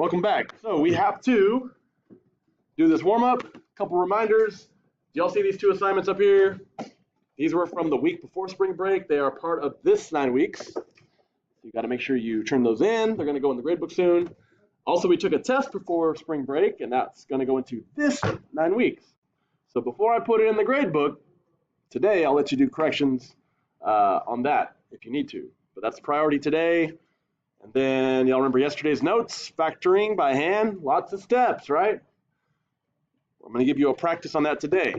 welcome back. So we have to do this warm-up, a couple reminders. Do y'all see these two assignments up here? These were from the week before spring break. They are part of this 9 weeks. So you got to make sure you turn those in. They're going to go in the gradebook soon. Also, we took a test before spring break, and that's going to go into this 9 weeks. So before I put it in the gradebook, today I'll let you do corrections on that if you need to. But that's priority today. And then y'all remember yesterday's notes, factoring by hand, lots of steps, right? I'm going to give you a practice on that today.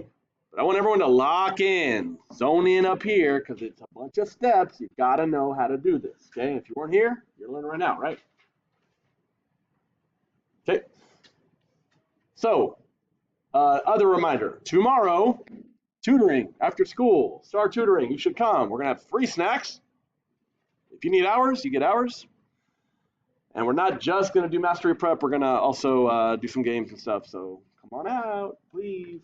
But I want everyone to lock in, zone in up here, because it's a bunch of steps. You've got to know how to do this, okay? If you weren't here, you're learning right now, right? Okay. So, other reminder, tomorrow, tutoring after school, Star Tutoring, you should come. We're going to have free snacks. If you need hours, you get hours. And we're not just going to do mastery prep. We're going to also do some games and stuff. So come on out, please.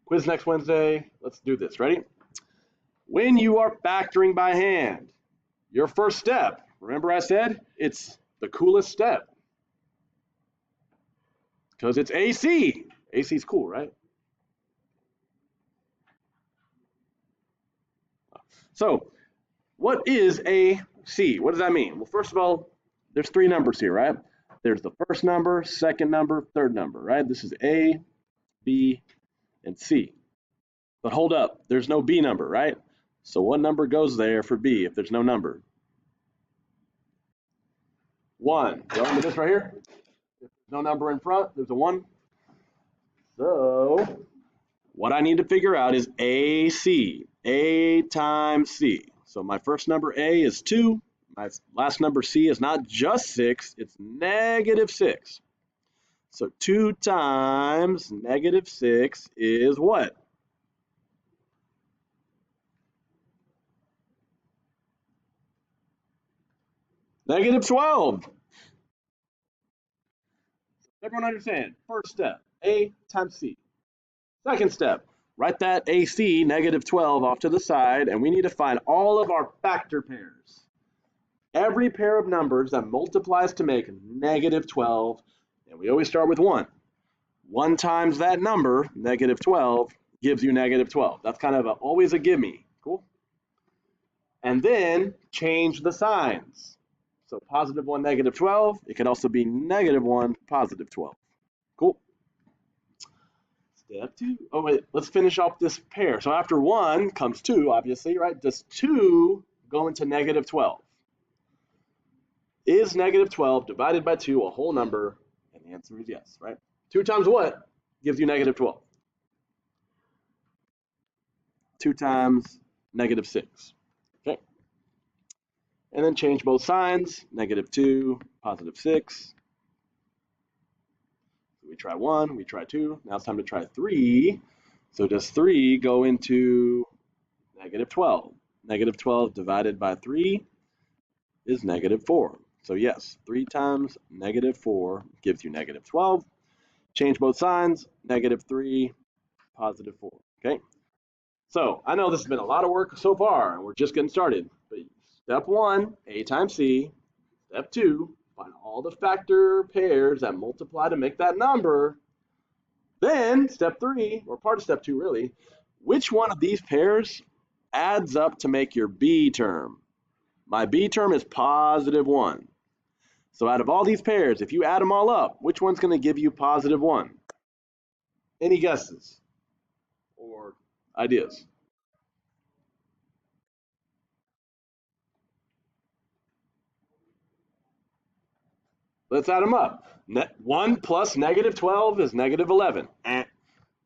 Quiz next Wednesday. Let's do this. Ready? When you are factoring by hand, your first step, remember I said it's the coolest step because it's AC. AC is cool, right? So what is AC? What does that mean? Well, first of all, there's 3 numbers here, right? There's the first number, second number, third number, right? This is A, B, and C. But hold up, there's no B number, right? So what number goes there for B if there's no number? 1. Y'all remember this right here? If there's no number in front, there's a 1. So what I need to figure out is AC, A times C. So my first number A is 2. My last number C is not just 6, it's -6. So 2 times -6 is what? -12. Everyone understand? First step, A times C. Second step, write that AC, -12, off to the side, and we need to find all of our factor pairs. Every pair of numbers that multiplies to make -12, and we always start with 1. 1 times that number, -12, gives you -12. That's kind of always a gimme. Cool? And then change the signs. So +1, -12. It could also be -1, +12. Cool? Step 2. Oh, wait, let's finish off this pair. So after 1 comes 2, obviously, right? Does 2 go into -12? Is -12 divided by 2 a whole number? And the answer is yes, right? 2 times what gives you -12? 2 times -6. Okay. And then change both signs, -2, +6. We try 1, we try 2. Now it's time to try 3. So does 3 go into -12? -12 divided by 3 is -4. So yes, 3 times -4 gives you -12. Change both signs, -3, +4. Okay. So I know this has been a lot of work so far, and we're just getting started. But step 1, A times C. Step 2, find all the factor pairs that multiply to make that number. Then step 3, or part of step 2 really, which one of these pairs adds up to make your B term? My B term is +1. So out of all these pairs, if you add them all up, which one's going to give you +1? Any guesses or ideas? Let's add them up. 1 plus -12 is -11.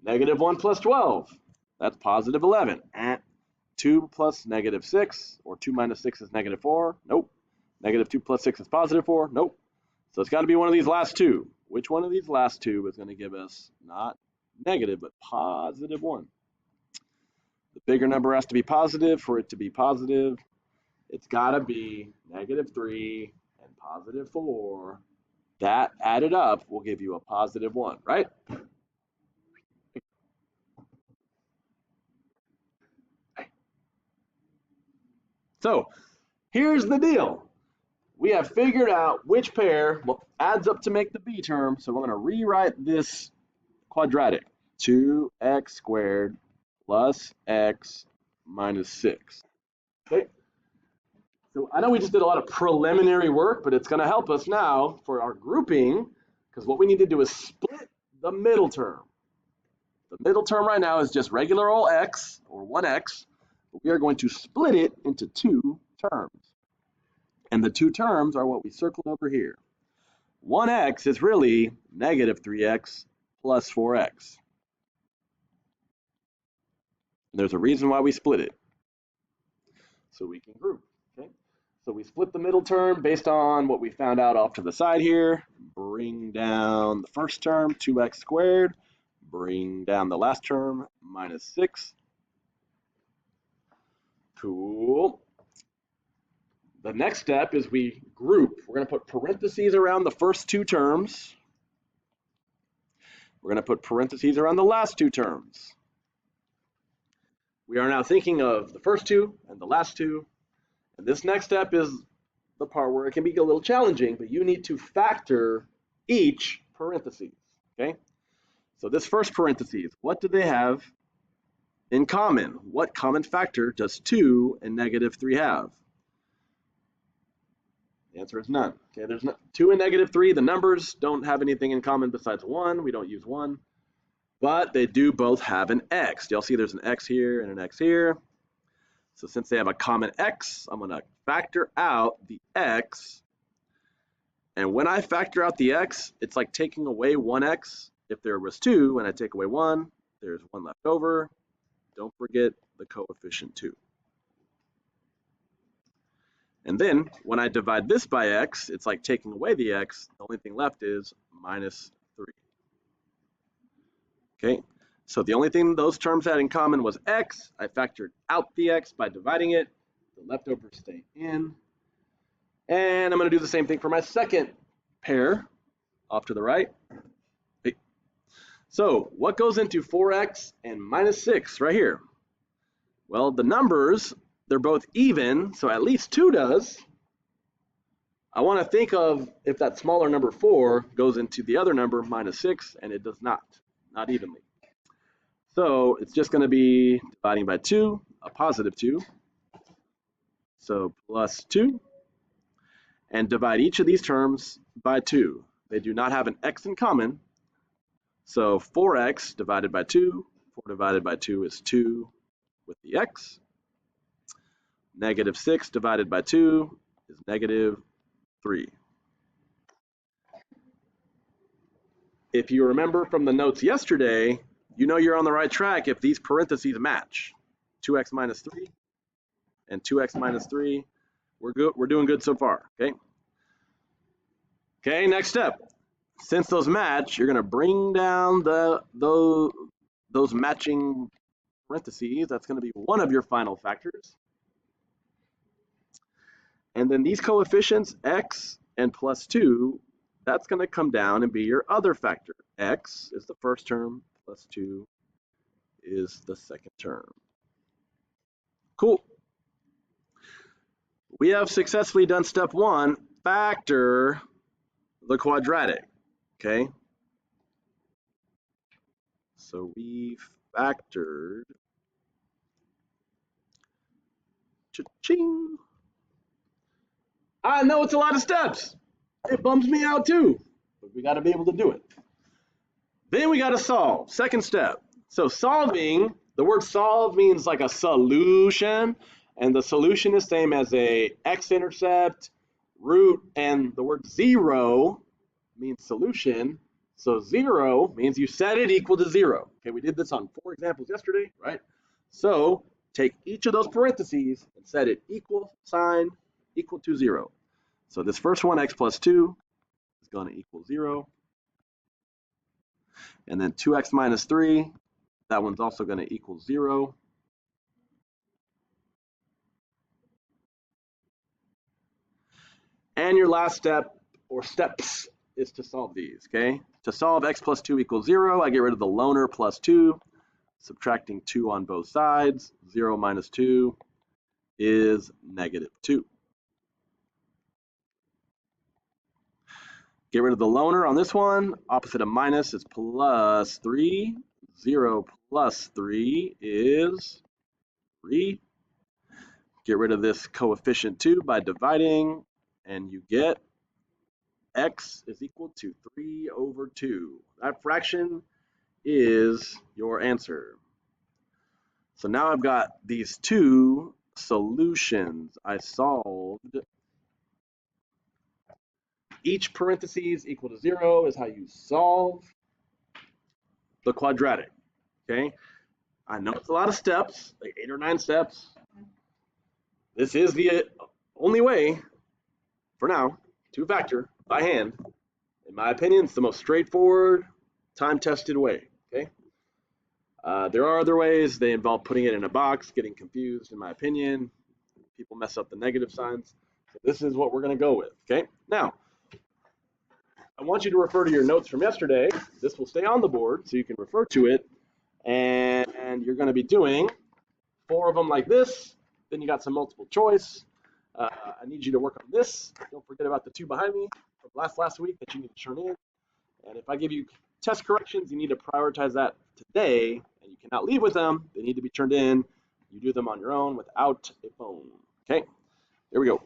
-1 plus 12, that's +11. 2 plus -6, or 2 minus 6 is -4. Nope. -2 plus 6 is +4. Nope. So it's got to be one of these last two. Which one of these last two is going to give us not negative, but +1? The bigger number has to be positive for it to be positive. It's got to be -3 and +4. That added up will give you a +1, right? So here's the deal. we have figured out which pair adds up to make the b term, so we're going to rewrite this quadratic. 2x squared plus x minus 6. Okay. So I know we just did a lot of preliminary work, but it's going to help us now for our grouping, because what we need to do is split the middle term. The middle term right now is just regular old x, or 1x, but we are going to split it into 2 terms. And the 2 terms are what we circled over here. 1x is really negative 3x plus 4x. And there's a reason why we split it. So we can group. Okay? So we split the middle term based on what we found out off to the side here. Bring down the first term, 2x squared. Bring down the last term, minus 6. Cool. The next step is we group. We're going to put parentheses around the first 2 terms. We're going to put parentheses around the last 2 terms. We are now thinking of the first 2 and the last 2. And this next step is the part where it can be a little challenging, but you need to factor each parentheses. Okay? So this first parentheses, what do they have in common? What common factor does 2 and negative 3 have? The answer is none. Okay, there's not 2 and negative 3. The numbers don't have anything in common besides 1. We don't use 1. But they do both have an x. Y'all see there's an x here and an x here. So since they have a common x, I'm going to factor out the x. And when I factor out the x, it's like taking away 1x. If there was 2 and I take away 1, there's 1 left over. Don't forget the coefficient 2. And then when I divide this by x, it's like taking away the x. The only thing left is minus 3. Okay, so the only thing those terms had in common was x. I factored out the x by dividing it. The leftovers stay in. And I'm going to do the same thing for my second pair off to the right. Okay. So what goes into 4x and minus 6 right here? Well, the numbers, they're both even, so at least 2 does. I want to think of if that smaller number 4 goes into the other number, minus 6, and it does not evenly. So it's just going to be dividing by 2, a positive 2. So plus 2. And divide each of these terms by 2. They do not have an x in common. So 4x divided by 2, 4 divided by 2 is 2 with the x. Negative 6 divided by 2 is negative 3. If you remember from the notes yesterday, you know you're on the right track if these parentheses match. 2x minus 3 and 2x minus 3. We're good. We're doing good so far. Okay. Okay. Next step. Since those match, you're going to bring down those matching parentheses. That's going to be one of your final factors. And then these coefficients, x and plus 2, that's going to come down and be your other factor. X is the first term, plus 2 is the second term. Cool. We have successfully done step 1, factor the quadratic. Okay. So we factored. Cha-ching. I know it's a lot of steps. It bums me out too, but we got to be able to do it. Then we got to solve. Second step. So solving, the word solve means like a solution, and the solution is same as a x-intercept, root, and the word 0 means solution. So 0 means you set it equal to 0. Okay, we did this on 4 examples yesterday, right? So take each of those parentheses and set it equal sign equal to 0. So this first one, x plus 2, is going to equal 0. And then 2x minus 3, that one's also going to equal 0. And your last step, or steps, is to solve these, okay? To solve x plus 2 equals 0, I get rid of the loner plus 2, subtracting 2 on both sides. 0 minus 2 is negative 2. Get rid of the loner on this one. Opposite of minus is plus 3. 0 plus 3 is 3. Get rid of this coefficient 2 by dividing, and you get x is equal to 3 over 2. That fraction is your answer. So now I've got these two solutions. I solved. Each parentheses equal to 0 is how you solve the quadratic, okay? I know it's a lot of steps, like 8 or 9 steps. This is the only way, for now, to factor by hand. In my opinion, it's the most straightforward, time-tested way, okay? There are other ways. They involve putting it in a box, getting confused, in my opinion. People mess up the negative signs. So this is what we're going to go with, okay? Now, I want you to refer to your notes from yesterday. This will stay on the board, so you can refer to it. And you're going to be doing 4 of them like this. Then you got some multiple choice. I need you to work on this. Don't forget about the 2 behind me from last week that you need to turn in. And if I give you test corrections, you need to prioritize that today, and you cannot leave with them. They need to be turned in. You do them on your own without a phone. Okay, here we go.